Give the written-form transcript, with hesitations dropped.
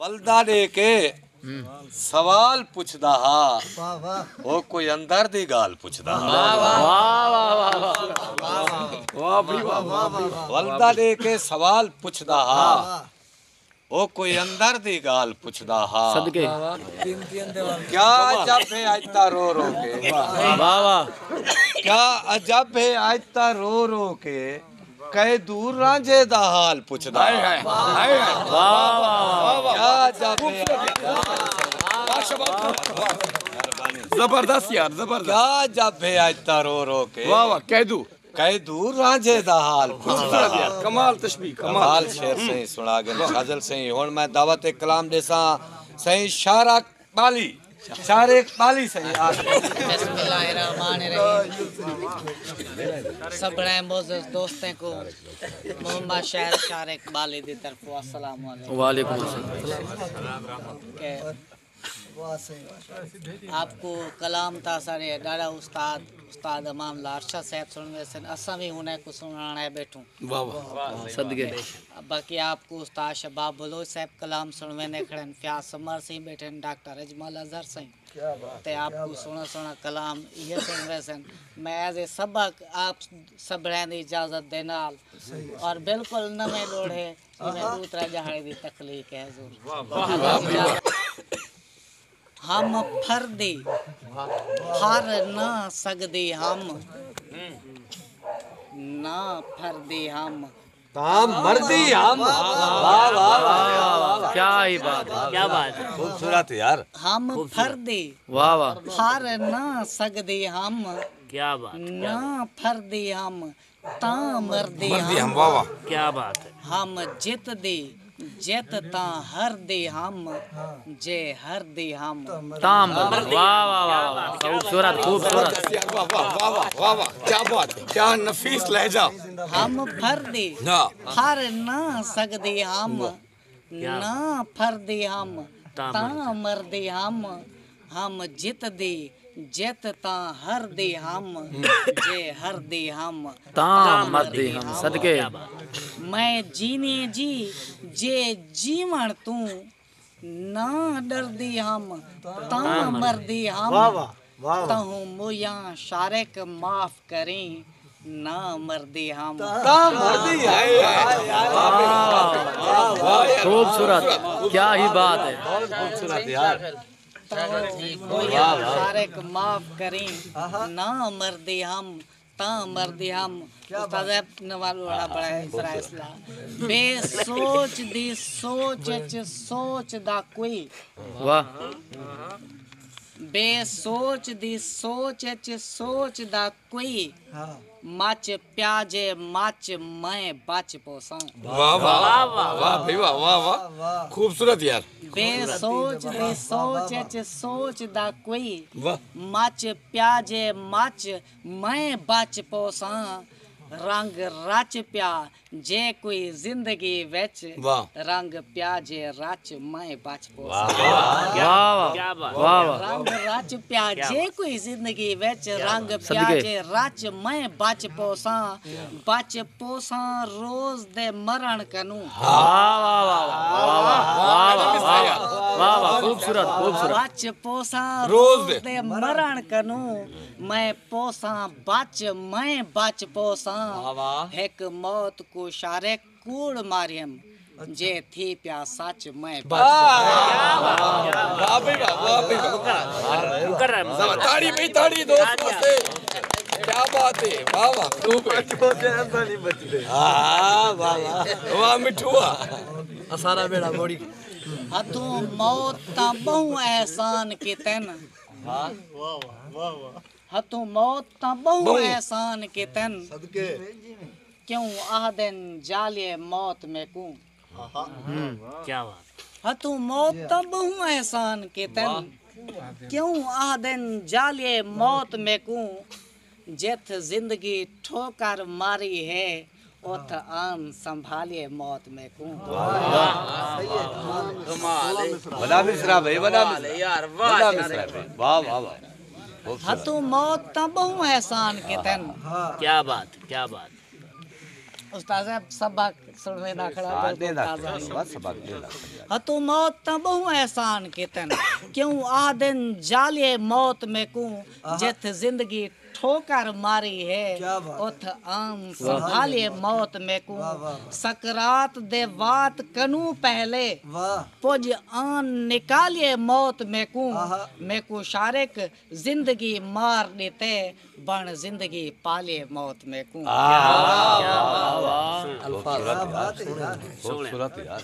वलदा दे के सवाल पुछदा हा वो कोई अंदर दी गाल पुछदा हा। वलदा दे के सवाल पुछदा हा वो कोई अंदर दी गाल पुछदा हा। सदके क्या अजब है आयता रो रो के क्या अजब है आयता रो रो के कई दूर रांझे दा हाल पुछदा क्या अजब है जबरदस्त यार जबरदस्त। क्या अजब है आयता रो रो के वाह वाह कह दूर रांझे दा हाल पुछदा कमाल तशबीह कमाल शेर सही सुना गए फाजल सही हुन मैं दावत कलाम देसा सही शारा बाली शारे बाली सही बिस्मिल्लाहिर्रहमानिर्रहीम। सब मोअज़्ज़ज़ दोस्तों को मोहम्मद शायर शारे बाली दी तरफ अस्सलाम वालेकुम आपको कलाम था सारे डाड़ा उस्ताद उस्ताद इमाम लारशा साहब सुनवे सन असा भी हुने को सुनाने बैठूं। वाह वाह सदके बाकी आपको उस्ताद शबाब बलोच साहब कलाम सुनवे ने खड़न फ्याज समर सिंह बैठे डॉक्टर अजमल अजहर सिंह ते आपको सोना सोना कलाम ये सुनवे सन। मैं एज ए सबक आप सब रहने इजाजत देना और बिल्कुल नवे लोड़े मैं दूसरा जहाड़े दी तकलीफ है हुजूर। हम फर्दी फर ना सकदी हम ना फर्दी हम काम मर्दी हम वाह वाह वाह क्या ही बात क्या बात खूबसूरत यार हम फर्दी वाह वाह फर ना सकदी हम क्या बात ना फर्दी हम ता मर्दी हम वाह वाह क्या बात है हम जित दी जित ता हर दी हम जे हर दी हम ताम वाह वाह वाह खूबसूरत खूबसूरत वाह वाह वाह वाह वाह वाह क्या बात है क्या नफीस लहजा। हम फर्दी फर ना सकदी हम ना फर्दी हम ता मर्दी हम जित दी जित ता हर दी हम जे हर दी हम ताम मर्दी हम सदके मैं जीने जी जे जीवन तू ना डरदी हम ता मर्दी हम तहूँ मुया शारक माफ करें ना मर्दी हम खूबसूरत क्या ही बात है खूबसूरत यार शारक माफ करें ना मर्दी हम ता मर्दी हम उस्ताद नवाल बड़ा बड़ा इसरा इसला बेसोच दी सोच च सोच दा कोई वाह बेसोच दी सोच च सोच दा कोई मच प्याजे मच मैं बच पोसा वाह वाह वाह भाई वाह वाह वाह खूबसूरत यार। बेसोच दी सोच च सोच दा कोई वाह मच प्याजे मच मैं बच पोसा रंग रच प्या जे कोई जिंदगी विच रंग प्याजे रच मैं बच पोसा रंग रच प्या जे कोई जिंदगी विच रंग प्याजे रच मैं बच पोसा रोज दे मरण कनू खूबसूरत खूबसूरत बच पोसा रोज दे मरण कनू मैं पोसा बच मैं बच पोसा एक मौत को शारे कूड़ मारियम जे थी प्या सच मैं ताड़ी भाई ताड़ी दोस्त वास्ते क्या बात है वाह वाह खूब वाह वाह मिठुआ सारा बेड़ा मोड़ी हथों मौत ता बहु एहसान की तन हथों मौत ता बहु एहसान की तन क्यों आहदन जालिए मौत में कूं क्या बात हथों मौत ता बहु एहसान की तन क्यों आहदन जालिए मौत में कूं जिथ जिंदगी ठोकर मारी है ओथ आन संभालिए मौत में कूं बड़ा मिश्रा भाई बड़ा यार वाह वाह वाह हथों मौत ता बहु एहसान के तन क्या बात क्या बात उस्ताद साहब सबक सुनवे ना खड़ा हाँ, बिल्कुल दे ताजा लाख ही। बस सबक 1.5 लाख हतु मौत त बहु एहसान केतन क्यों आ दिन जालिए मौत में को जिथ जिंदगी ठोकर मारी है उथ आम संभालिए मौत में को सकरात दे वात कनू पहले पुज आन निकालिए मौत में को शारिक जिंदगी मार देते बन जिंदगी पालिए मौत में को खूबसूरत यार